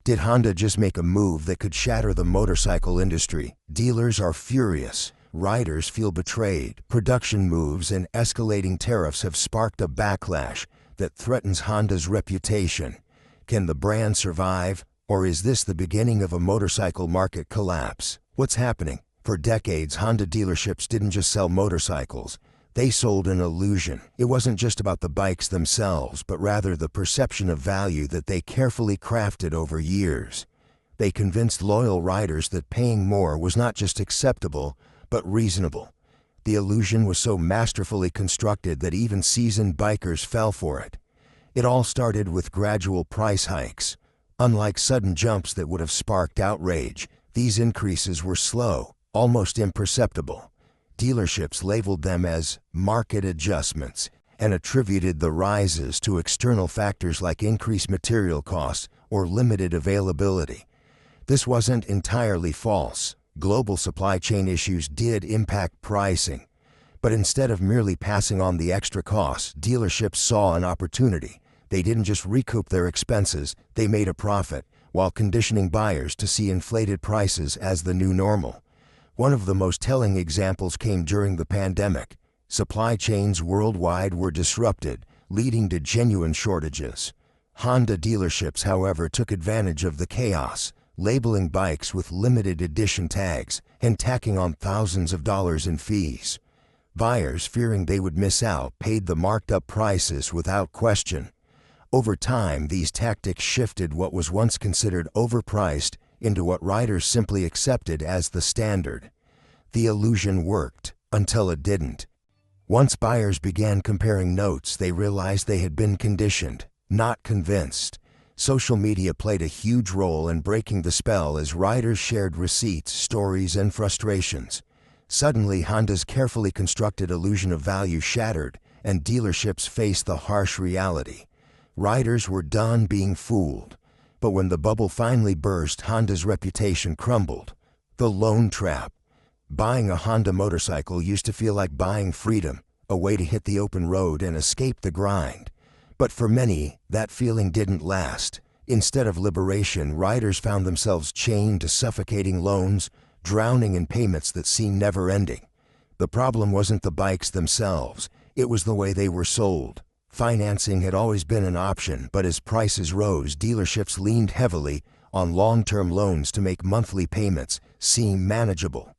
Did Honda just make a move that could shatter the motorcycle industry? Dealers are furious. Riders feel betrayed. Production moves and escalating tariffs have sparked a backlash that threatens Honda's reputation. Can the brand survive, or is this the beginning of a motorcycle market collapse? What's happening? For decades, Honda dealerships didn't just sell motorcycles. They sold an illusion. It wasn't just about the bikes themselves, but rather the perception of value that they carefully crafted over years. They convinced loyal riders that paying more was not just acceptable, but reasonable. The illusion was so masterfully constructed that even seasoned bikers fell for it. It all started with gradual price hikes. Unlike sudden jumps that would have sparked outrage, these increases were slow, almost imperceptible. Dealerships labeled them as market adjustments and attributed the rises to external factors like increased material costs or limited availability. This wasn't entirely false. Global supply chain issues did impact pricing. But instead of merely passing on the extra costs, dealerships saw an opportunity. They didn't just recoup their expenses, they made a profit, while conditioning buyers to see inflated prices as the new normal. One of the most telling examples came during the pandemic. Supply chains worldwide were disrupted, leading to genuine shortages. Honda dealerships, however, took advantage of the chaos, labeling bikes with limited edition tags and tacking on thousands of dollars in fees. Buyers, fearing they would miss out, paid the marked up prices without question. Over time, these tactics shifted what was once considered overpriced into what riders simply accepted as the standard. The illusion worked, until it didn't. Once buyers began comparing notes, they realized they had been conditioned, not convinced. Social media played a huge role in breaking the spell as riders shared receipts, stories, and frustrations. Suddenly, Honda's carefully constructed illusion of value shattered, and dealerships faced the harsh reality. Riders were done being fooled. But when the bubble finally burst, Honda's reputation crumbled. The loan trap. Buying a Honda motorcycle used to feel like buying freedom, a way to hit the open road and escape the grind. But for many, that feeling didn't last. Instead of liberation, riders found themselves chained to suffocating loans, drowning in payments that seemed never-ending. The problem wasn't the bikes themselves, it was the way they were sold. Financing had always been an option, but as prices rose, dealerships leaned heavily on long-term loans to make monthly payments seem manageable.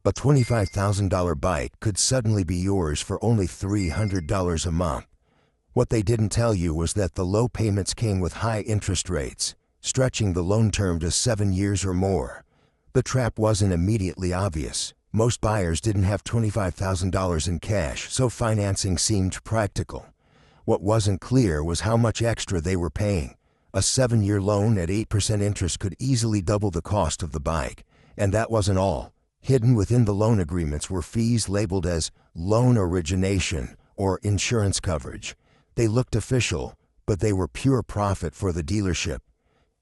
A $25,000 bike could suddenly be yours for only $300 a month. What they didn't tell you was that the low payments came with high interest rates, stretching the loan term to 7 years or more. The trap wasn't immediately obvious. Most buyers didn't have $25,000 in cash, so financing seemed practical. What wasn't clear was how much extra they were paying. A 7-year loan at 8% interest could easily double the cost of the bike. And that wasn't all. Hidden within the loan agreements were fees labeled as loan origination or insurance coverage. They looked official, but they were pure profit for the dealership.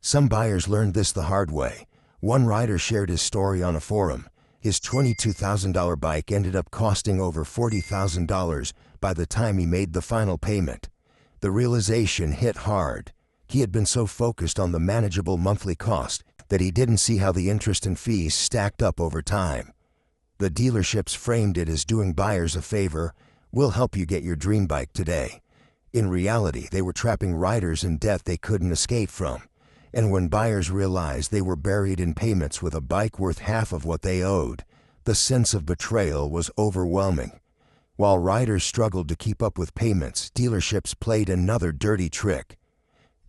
Some buyers learned this the hard way. One rider shared his story on a forum. His $22,000 bike ended up costing over $40,000 by the time he made the final payment. The realization hit hard. He had been so focused on the manageable monthly cost that he didn't see how the interest and fees stacked up over time. The dealerships framed it as doing buyers a favor. We'll help you get your dream bike today. In reality, they were trapping riders in debt they couldn't escape from. And when buyers realized they were buried in payments with a bike worth half of what they owed, the sense of betrayal was overwhelming. While riders struggled to keep up with payments, dealerships played another dirty trick.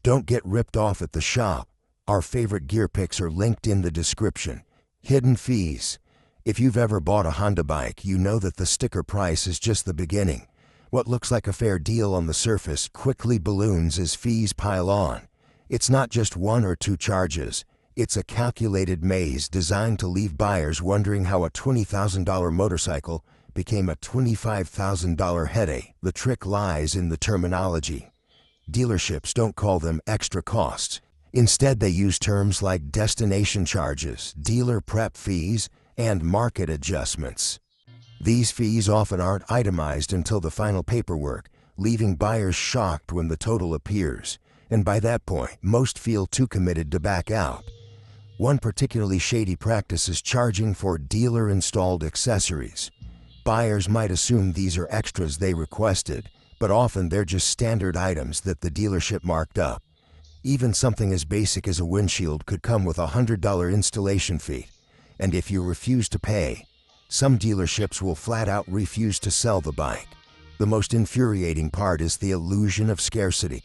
Don't get ripped off at the shop. Our favorite gear picks are linked in the description. Hidden fees. If you've ever bought a Honda bike, you know that the sticker price is just the beginning. What looks like a fair deal on the surface quickly balloons as fees pile on. It's not just 1 or 2 charges. It's a calculated maze designed to leave buyers wondering how a $20,000 motorcycle became a $25,000 headache. The trick lies in the terminology. Dealerships don't call them extra costs. Instead, they use terms like destination charges, dealer prep fees, and market adjustments. These fees often aren't itemized until the final paperwork, leaving buyers shocked when the total appears. and by that point, most feel too committed to back out. One particularly shady practice is charging for dealer-installed accessories. Buyers might assume these are extras they requested, but often they're just standard items that the dealership marked up. Even something as basic as a windshield could come with a $100 installation fee, and if you refuse to pay, some dealerships will flat out refuse to sell the bike. The most infuriating part is the illusion of scarcity.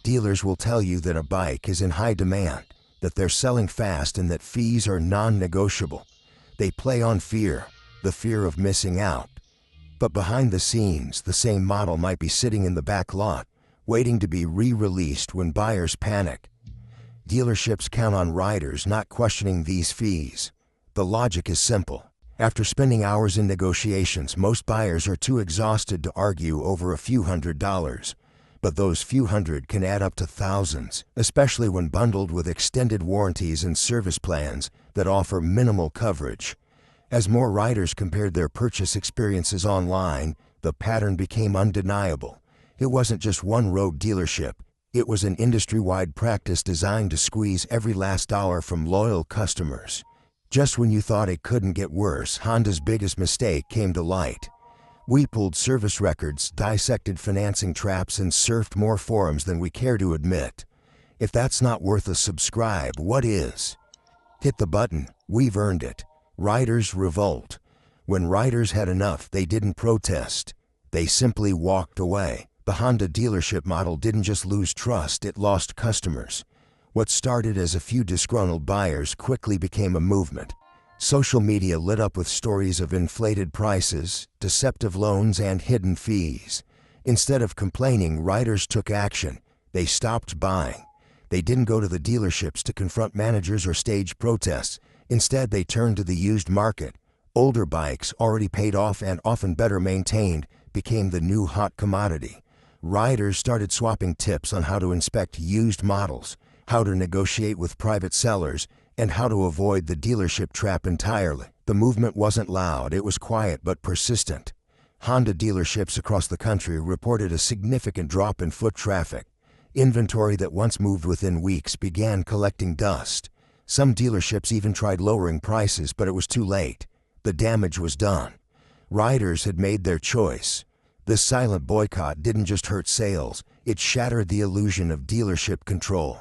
Dealers will tell you that a bike is in high demand, that they're selling fast, and that fees are non-negotiable. They play on fear, the fear of missing out. But behind the scenes, the same model might be sitting in the back lot, waiting to be re-released when buyers panic. Dealerships count on riders not questioning these fees. The logic is simple. After spending hours in negotiations, most buyers are too exhausted to argue over a few $100s. But those few hundred can add up to thousands, especially when bundled with extended warranties and service plans that offer minimal coverage. As more riders compared their purchase experiences online, the pattern became undeniable. It wasn't just one rogue dealership. It was an industry-wide practice designed to squeeze every last dollar from loyal customers. Just when you thought it couldn't get worse, Honda's biggest mistake came to light. We pulled service records, dissected financing traps, and surfed more forums than we care to admit. If that's not worth a subscribe, what is? Hit the button. We've earned it. Riders revolt. When riders had enough, they didn't protest. They simply walked away. The Honda dealership model didn't just lose trust, it lost customers. What started as a few disgruntled buyers quickly became a movement. Social media lit up with stories of inflated prices, deceptive loans, and hidden fees. Instead of complaining, riders took action. They stopped buying. They didn't go to the dealerships to confront managers or stage protests. Instead, they turned to the used market. Older bikes, already paid off and often better maintained, became the new hot commodity. Riders started swapping tips on how to inspect used models, how to negotiate with private sellers, and how to avoid the dealership trap entirely. The movement wasn't loud, it was quiet but persistent. Honda dealerships across the country reported a significant drop in foot traffic. Inventory that once moved within weeks began collecting dust. Some dealerships even tried lowering prices, but it was too late. The damage was done. Riders had made their choice. This silent boycott didn't just hurt sales, it shattered the illusion of dealership control.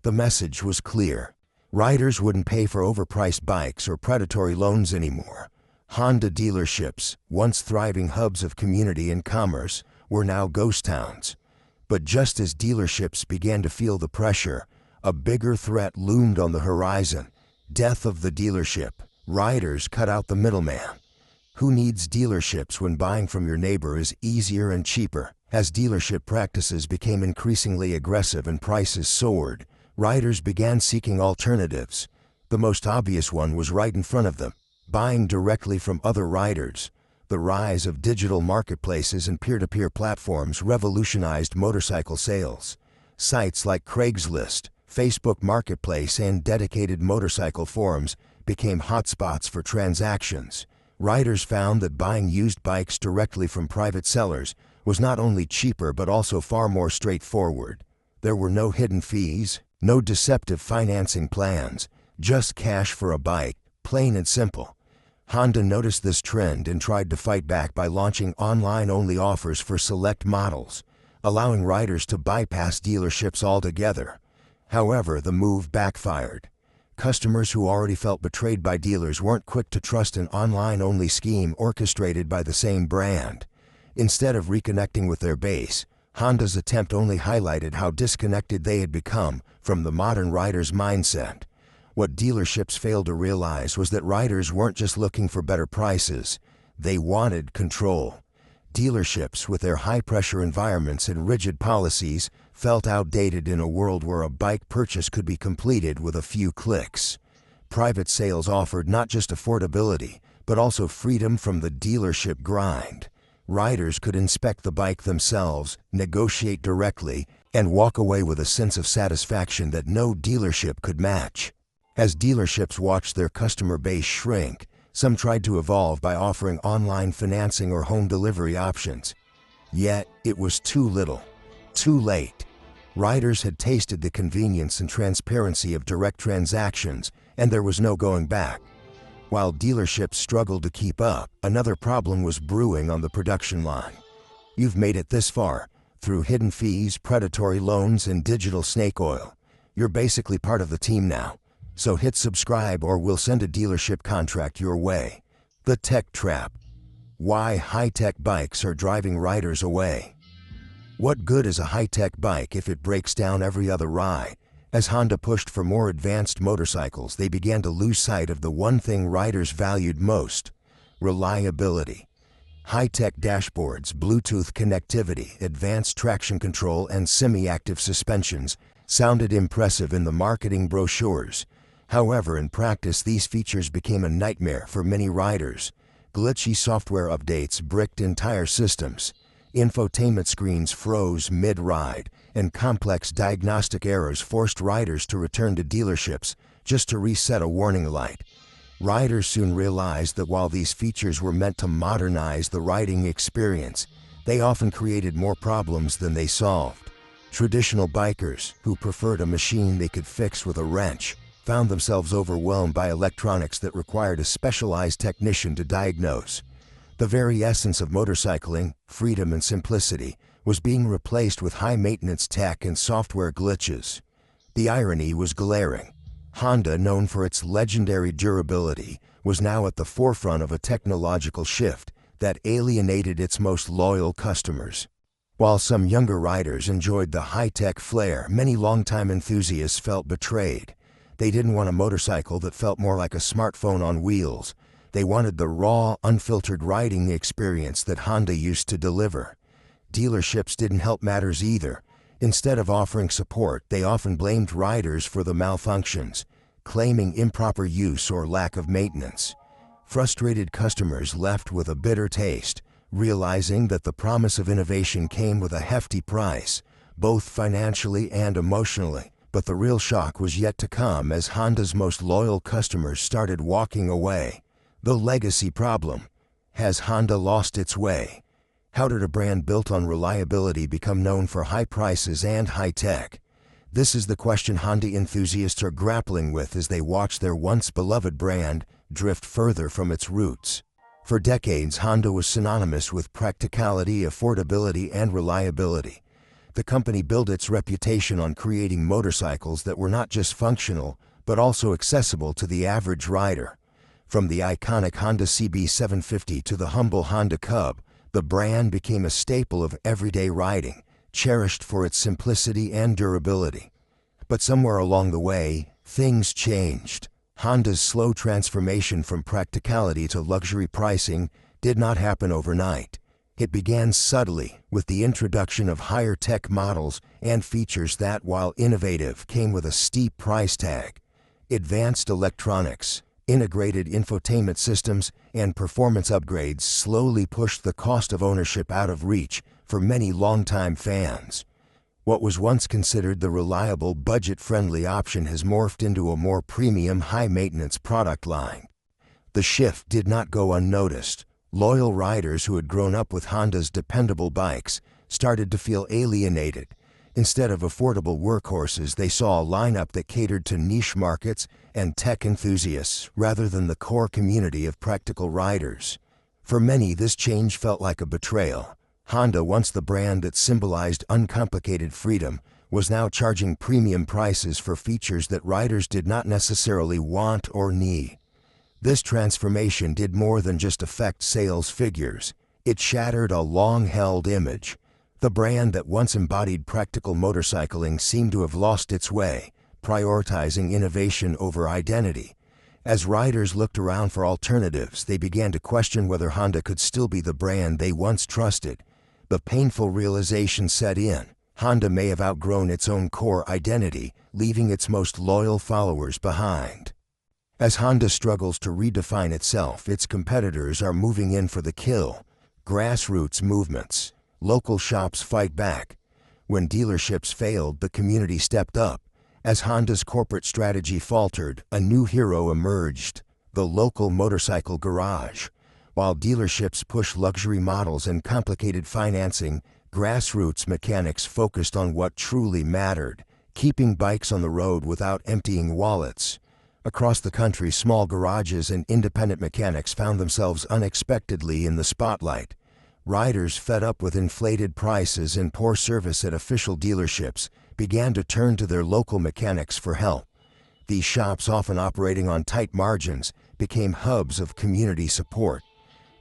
The message was clear. Riders wouldn't pay for overpriced bikes or predatory loans anymore. Honda dealerships, once thriving hubs of community and commerce, were now ghost towns. But just as dealerships began to feel the pressure, a bigger threat loomed on the horizon: death of the dealership. Riders cut out the middleman. Who needs dealerships when buying from your neighbor is easier and cheaper? As dealership practices became increasingly aggressive and prices soared, riders began seeking alternatives. The most obvious one was right in front of them: buying directly from other riders. The rise of digital marketplaces and peer-to-peer platforms revolutionized motorcycle sales. Sites like Craigslist, Facebook Marketplace, and dedicated motorcycle forums became hotspots for transactions. Riders found that buying used bikes directly from private sellers was not only cheaper but also far more straightforward. There were no hidden fees, no deceptive financing plans, just cash for a bike, plain and simple. Honda noticed this trend and tried to fight back by launching online-only offers for select models, allowing riders to bypass dealerships altogether. However, the move backfired. Customers who already felt betrayed by dealers weren't quick to trust an online-only scheme orchestrated by the same brand. Instead of reconnecting with their base, Honda's attempt only highlighted how disconnected they had become from the modern rider's mindset. What dealerships failed to realize was that riders weren't just looking for better prices, they wanted control. Dealerships, with their high-pressure environments and rigid policies, felt outdated in a world where a bike purchase could be completed with a few clicks. Private sales offered not just affordability, but also freedom from the dealership grind. Riders could inspect the bike themselves, negotiate directly, and walk away with a sense of satisfaction that no dealership could match. As dealerships watched their customer base shrink, some tried to evolve by offering online financing or home delivery options. Yet, it was too little, too late. Riders had tasted the convenience and transparency of direct transactions, and there was no going back. While dealerships struggled to keep up, another problem was brewing on the production line. You've made it this far, through hidden fees, predatory loans, and digital snake oil. You're basically part of the team now. So hit subscribe or we'll send a dealership contract your way. The tech trap. Why high-tech bikes are driving riders away. What good is a high-tech bike if it breaks down every other ride? As Honda pushed for more advanced motorcycles, they began to lose sight of the one thing riders valued most: reliability. High-tech dashboards, Bluetooth connectivity, advanced traction control, and semi-active suspensions sounded impressive in the marketing brochures. However, in practice, these features became a nightmare for many riders. Glitchy software updates bricked entire systems. Infotainment screens froze mid-ride, and complex diagnostic errors forced riders to return to dealerships just to reset a warning light. Riders soon realized that while these features were meant to modernize the riding experience, they often created more problems than they solved. Traditional bikers, who preferred a machine they could fix with a wrench, found themselves overwhelmed by electronics that required a specialized technician to diagnose. The very essence of motorcycling, freedom and simplicity, was being replaced with high-maintenance tech and software glitches. The irony was glaring. Honda, known for its legendary durability, was now at the forefront of a technological shift that alienated its most loyal customers. While some younger riders enjoyed the high-tech flair, many longtime enthusiasts felt betrayed. They didn't want a motorcycle that felt more like a smartphone on wheels. They wanted the raw, unfiltered riding experience that Honda used to deliver. Dealerships didn't help matters either. Instead of offering support, they often blamed riders for the malfunctions, claiming improper use or lack of maintenance. Frustrated customers left with a bitter taste, realizing that the promise of innovation came with a hefty price, both financially and emotionally. But the real shock was yet to come as Honda's most loyal customers started walking away. The legacy problem. Has Honda lost its way? How did a brand built on reliability become known for high prices and high tech? This is the question Honda enthusiasts are grappling with as they watch their once beloved brand drift further from its roots. For decades, Honda was synonymous with practicality, affordability, and reliability. The company built its reputation on creating motorcycles that were not just functional, but also accessible to the average rider. From the iconic Honda CB750 to the humble Honda Cub, the brand became a staple of everyday riding, cherished for its simplicity and durability. But somewhere along the way, things changed. Honda's slow transformation from practicality to luxury pricing did not happen overnight. It began subtly, with the introduction of higher-tech models and features that, while innovative, came with a steep price tag. Advanced electronics, integrated infotainment systems, and performance upgrades slowly pushed the cost of ownership out of reach for many longtime fans. What was once considered the reliable, budget-friendly option has morphed into a more premium, high-maintenance product line. The shift did not go unnoticed. Loyal riders who had grown up with Honda's dependable bikes started to feel alienated. Instead of affordable workhorses, they saw a lineup that catered to niche markets and tech enthusiasts rather than the core community of practical riders. For many, this change felt like a betrayal. Honda, once the brand that symbolized uncomplicated freedom, was now charging premium prices for features that riders did not necessarily want or need. This transformation did more than just affect sales figures. It shattered a long-held image. The brand that once embodied practical motorcycling seemed to have lost its way, prioritizing innovation over identity. As riders looked around for alternatives, they began to question whether Honda could still be the brand they once trusted. The painful realization set in. Honda may have outgrown its own core identity, leaving its most loyal followers behind. As Honda struggles to redefine itself, its competitors are moving in for the kill. Grassroots movements. Local shops fight back. When dealerships failed, the community stepped up. As Honda's corporate strategy faltered, a new hero emerged: the local motorcycle garage. While dealerships push luxury models and complicated financing, Grassroots mechanics focused on what truly mattered, keeping bikes on the road without emptying wallets. Across the country, small garages and independent mechanics found themselves unexpectedly in the spotlight. Riders, fed up with inflated prices and poor service at official dealerships, began to turn to their local mechanics for help. These shops, often operating on tight margins, became hubs of community support.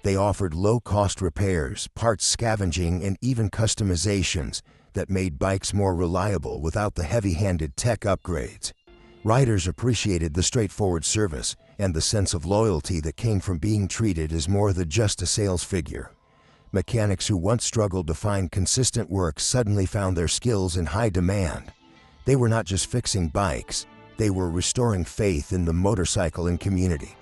They offered low-cost repairs, parts scavenging, and even customizations that made bikes more reliable without the heavy-handed tech upgrades. Riders appreciated the straightforward service and the sense of loyalty that came from being treated as more than just a sales figure. Mechanics who once struggled to find consistent work suddenly found their skills in high demand. They were not just fixing bikes, they were restoring faith in the motorcycle and community.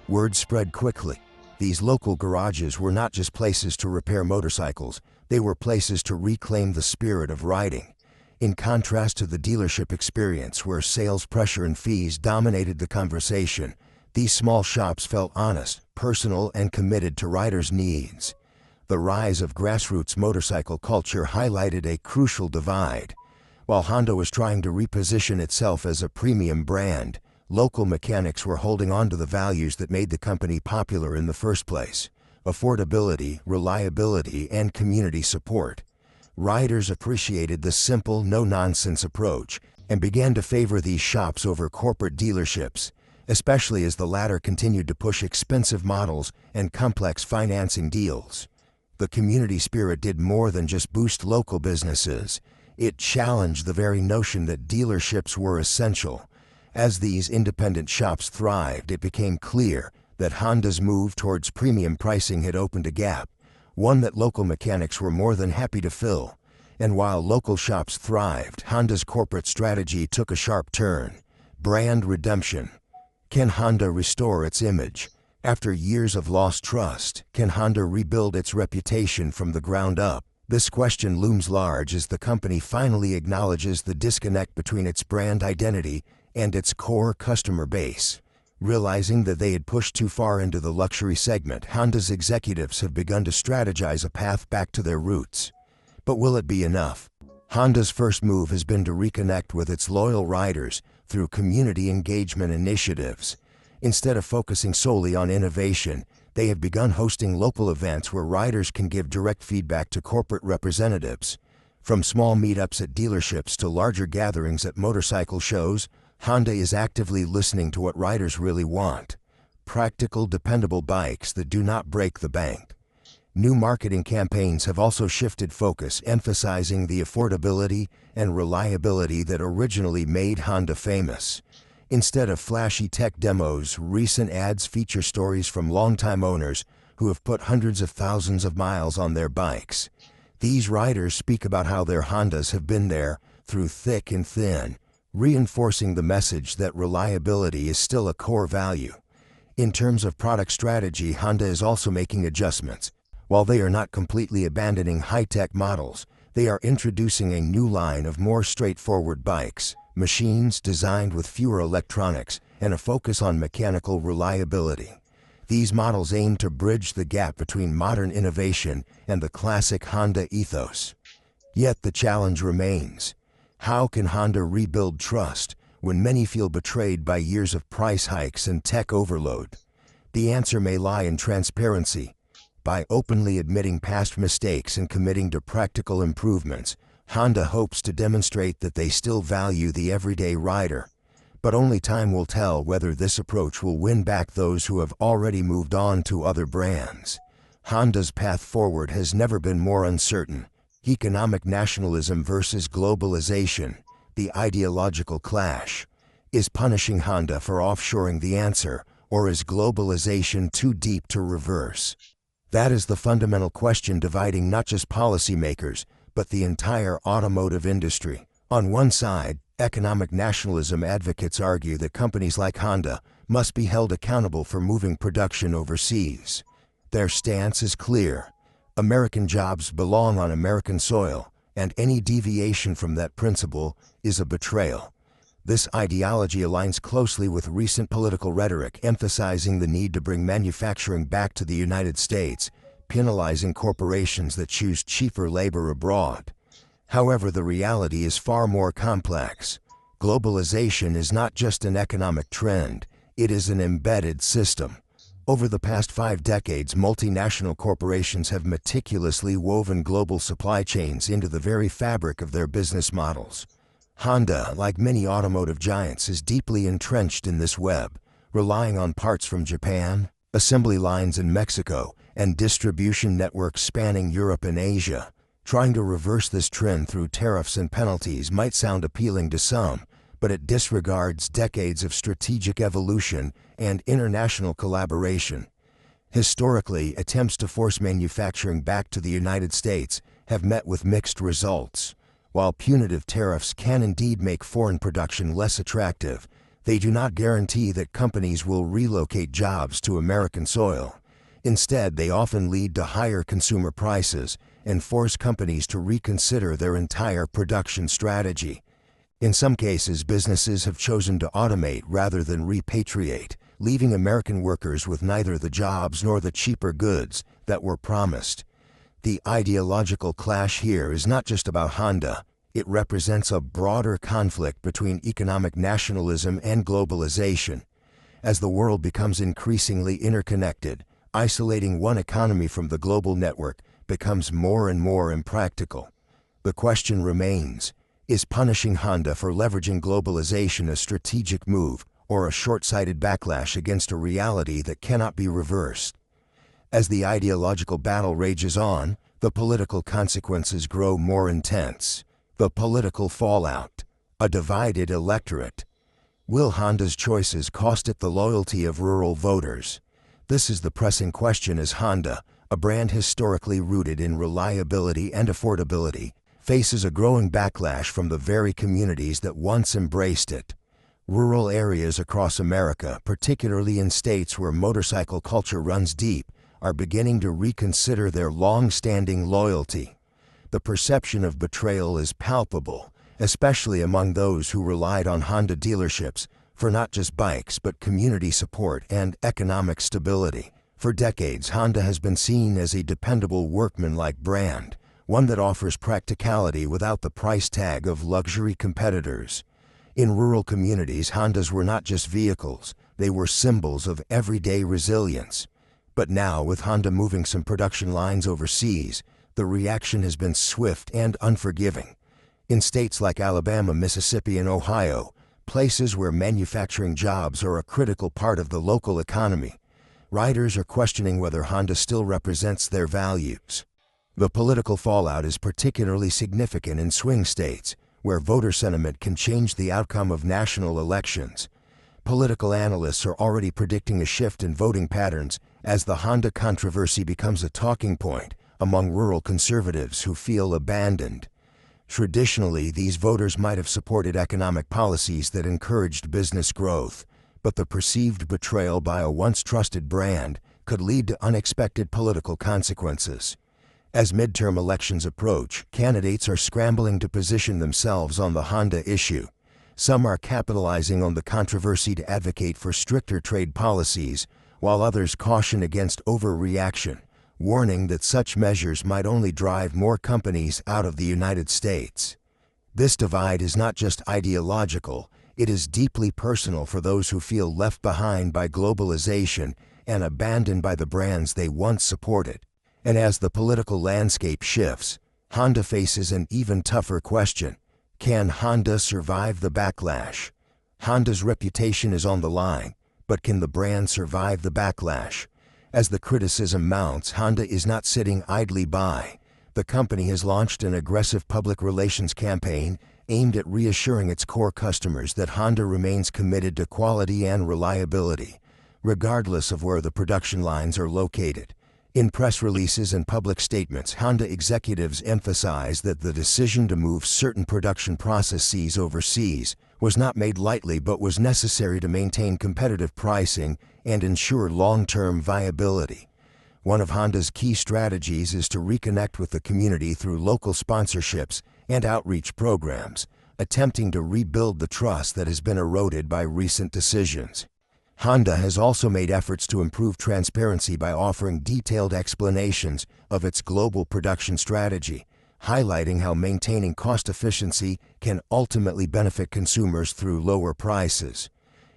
Word spread quickly. These local garages were not just places to repair motorcycles, they were places to reclaim the spirit of riding. In contrast to the dealership experience where sales pressure and fees dominated the conversation, these small shops felt honest, personal, and committed to riders' needs. The rise of grassroots motorcycle culture highlighted a crucial divide. While Honda was trying to reposition itself as a premium brand, local mechanics were holding on to the values that made the company popular in the first place: affordability, reliability, and community support. Riders appreciated the simple, no-nonsense approach and began to favor these shops over corporate dealerships, especially as the latter continued to push expensive models and complex financing deals. The community spirit did more than just boost local businesses. It challenged the very notion that dealerships were essential. As these independent shops thrived, it became clear that Honda's move towards premium pricing had opened a gap, one that local mechanics were more than happy to fill. And while local shops thrived, Honda's corporate strategy took a sharp turn: brand redemption. Can Honda restore its image? After years of lost trust, can Honda rebuild its reputation from the ground up? This question looms large as the company finally acknowledges the disconnect between its brand identity and its core customer base. Realizing that they had pushed too far into the luxury segment, Honda's executives have begun to strategize a path back to their roots. But will it be enough? Honda's first move has been to reconnect with its loyal riders through community engagement initiatives. Instead of focusing solely on innovation, they have begun hosting local events where riders can give direct feedback to corporate representatives. From small meetups at dealerships to larger gatherings at motorcycle shows, Honda is actively listening to what riders really want: practical, dependable bikes that do not break the bank. New marketing campaigns have also shifted focus, emphasizing the affordability and reliability that originally made Honda famous. Instead of flashy tech demos, recent ads feature stories from longtime owners who have put hundreds of thousands of miles on their bikes. These riders speak about how their Hondas have been there through thick and thin, reinforcing the message that reliability is still a core value. In terms of product strategy, Honda is also making adjustments. While they are not completely abandoning high-tech models, they are introducing a new line of more straightforward bikes, machines designed with fewer electronics and a focus on mechanical reliability. These models aim to bridge the gap between modern innovation and the classic Honda ethos. Yet the challenge remains: how can Honda rebuild trust when many feel betrayed by years of price hikes and tech overload? The answer may lie in transparency. By openly admitting past mistakes and committing to practical improvements, Honda hopes to demonstrate that they still value the everyday rider. But only time will tell whether this approach will win back those who have already moved on to other brands. Honda's path forward has never been more uncertain. Economic nationalism versus globalization, the ideological clash. Is punishing Honda for offshoring the answer, or is globalization too deep to reverse? That is the fundamental question dividing not just policymakers, but the entire automotive industry. On one side, economic nationalism advocates argue that companies like Honda must be held accountable for moving production overseas. Their stance is clear: American jobs belong on American soil, and any deviation from that principle is a betrayal. This ideology aligns closely with recent political rhetoric emphasizing the need to bring manufacturing back to the United States, penalizing corporations that choose cheaper labor abroad. However, the reality is far more complex. Globalization is not just an economic trend, it is an embedded system. Over the past 5 decades, multinational corporations have meticulously woven global supply chains into the very fabric of their business models. Honda, like many automotive giants, is deeply entrenched in this web, relying on parts from Japan, assembly lines in Mexico, and distribution networks spanning Europe and Asia. Trying to reverse this trend through tariffs and penalties might sound appealing to some, but it disregards decades of strategic evolution and international collaboration. Historically, attempts to force manufacturing back to the United States have met with mixed results. While punitive tariffs can indeed make foreign production less attractive, they do not guarantee that companies will relocate jobs to American soil. Instead, they often lead to higher consumer prices and force companies to reconsider their entire production strategy. In some cases, businesses have chosen to automate rather than repatriate, leaving American workers with neither the jobs nor the cheaper goods that were promised. The ideological clash here is not just about Honda. It represents a broader conflict between economic nationalism and globalization. As the world becomes increasingly interconnected, isolating one economy from the global network becomes more and more impractical. The question remains, is punishing Honda for leveraging globalization a strategic move or a short-sighted backlash against a reality that cannot be reversed? As the ideological battle rages on, the political consequences grow more intense. The political fallout, a divided electorate. Will Honda's choices cost it the loyalty of rural voters? This is the pressing question as Honda, a brand historically rooted in reliability and affordability, faces a growing backlash from the very communities that once embraced it. Rural areas across America, particularly in states where motorcycle culture runs deep, are beginning to reconsider their long-standing loyalty. The perception of betrayal is palpable, especially among those who relied on Honda dealerships for not just bikes but community support and economic stability. For decades, Honda has been seen as a dependable workmanlike brand, one that offers practicality without the price tag of luxury competitors. In rural communities, Hondas were not just vehicles, they were symbols of everyday resilience. But now, with Honda moving some production lines overseas, the reaction has been swift and unforgiving. In states like Alabama, Mississippi, and Ohio, places where manufacturing jobs are a critical part of the local economy, riders are questioning whether Honda still represents their values. The political fallout is particularly significant in swing states, where voter sentiment can change the outcome of national elections. Political analysts are already predicting a shift in voting patterns as the Honda controversy becomes a talking point among rural conservatives who feel abandoned. Traditionally, these voters might have supported economic policies that encouraged business growth, but the perceived betrayal by a once trusted brand could lead to unexpected political consequences. As midterm elections approach, candidates are scrambling to position themselves on the Honda issue. Some are capitalizing on the controversy to advocate for stricter trade policies, while others caution against overreaction, warning that such measures might only drive more companies out of the United States. This divide is not just ideological, it is deeply personal for those who feel left behind by globalization and abandoned by the brands they once supported. And as the political landscape shifts, Honda faces an even tougher question. Can Honda survive the backlash? Honda's reputation is on the line, but can the brand survive the backlash? As the criticism mounts, Honda is not sitting idly by. The company has launched an aggressive public relations campaign aimed at reassuring its core customers that Honda remains committed to quality and reliability, regardless of where the production lines are located. In press releases and public statements, Honda executives emphasize that the decision to move certain production processes overseas was not made lightly but was necessary to maintain competitive pricing and ensure long-term viability. One of Honda's key strategies is to reconnect with the community through local sponsorships and outreach programs, attempting to rebuild the trust that has been eroded by recent decisions. Honda has also made efforts to improve transparency by offering detailed explanations of its global production strategy, highlighting how maintaining cost efficiency can ultimately benefit consumers through lower prices.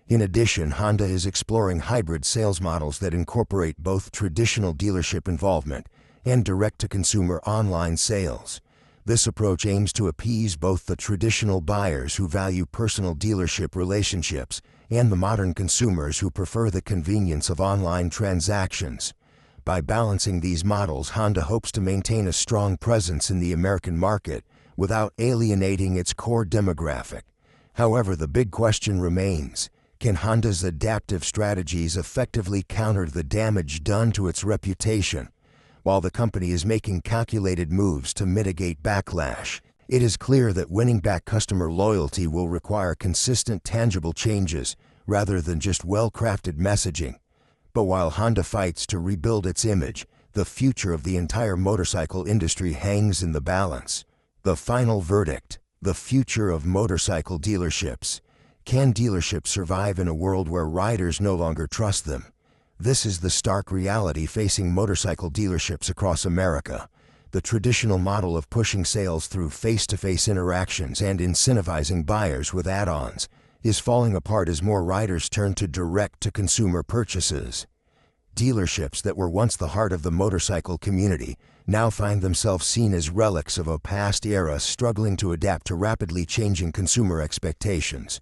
In addition, Honda is exploring hybrid sales models that incorporate both traditional dealership involvement and direct-to-consumer online sales. This approach aims to appease both the traditional buyers who value personal dealership relationships and the modern consumers who prefer the convenience of online transactions. By balancing these models, Honda hopes to maintain a strong presence in the American market without alienating its core demographic. However, the big question remains: can Honda's adaptive strategies effectively counter the damage done to its reputation? While the company is making calculated moves to mitigate backlash, it is clear that winning back customer loyalty will require consistent, tangible changes rather than just well-crafted messaging. But while Honda fights to rebuild its image, the future of the entire motorcycle industry hangs in the balance. The final verdict: the future of motorcycle dealerships. Can dealerships survive in a world where riders no longer trust them? This is the stark reality facing motorcycle dealerships across America. The traditional model of pushing sales through face-to-face interactions and incentivizing buyers with add-ons is falling apart as more riders turn to direct-to-consumer purchases. Dealerships that were once the heart of the motorcycle community now find themselves seen as relics of a past era, struggling to adapt to rapidly changing consumer expectations.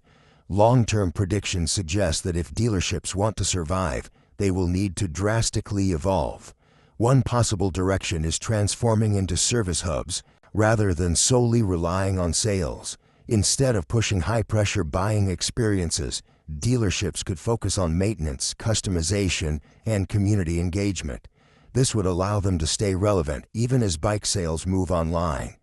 Long-term predictions suggest that if dealerships want to survive, they will need to drastically evolve. One possible direction is transforming into service hubs rather than solely relying on sales. Instead of pushing high-pressure buying experiences, dealerships could focus on maintenance, customization, and community engagement. This would allow them to stay relevant even as bike sales move online.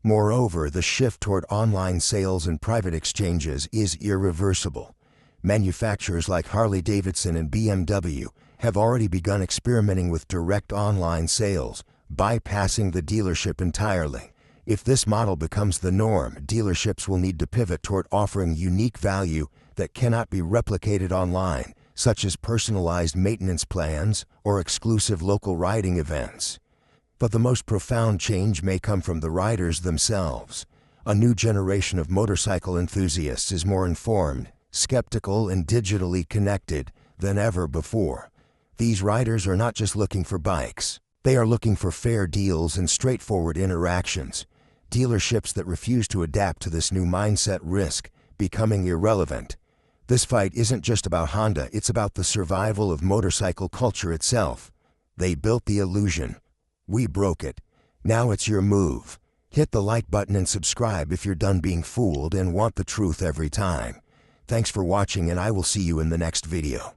Moreover, the shift toward online sales and private exchanges is irreversible. Manufacturers like Harley, Davidson, and BMW have already begun experimenting with direct online sales, bypassing the dealership entirely. If this model becomes the norm, dealerships will need to pivot toward offering unique value that cannot be replicated online, such as personalized maintenance plans or exclusive local riding events. But the most profound change may come from the riders themselves. A new generation of motorcycle enthusiasts is more informed, skeptical, and digitally connected than ever before. These riders are not just looking for bikes. They are looking for fair deals and straightforward interactions. Dealerships that refuse to adapt to this new mindset risk becoming irrelevant. This fight isn't just about Honda, it's about the survival of motorcycle culture itself. They built the illusion. We broke it. Now it's your move. Hit the like button and subscribe if you're done being fooled and want the truth every time. Thanks for watching, and I will see you in the next video.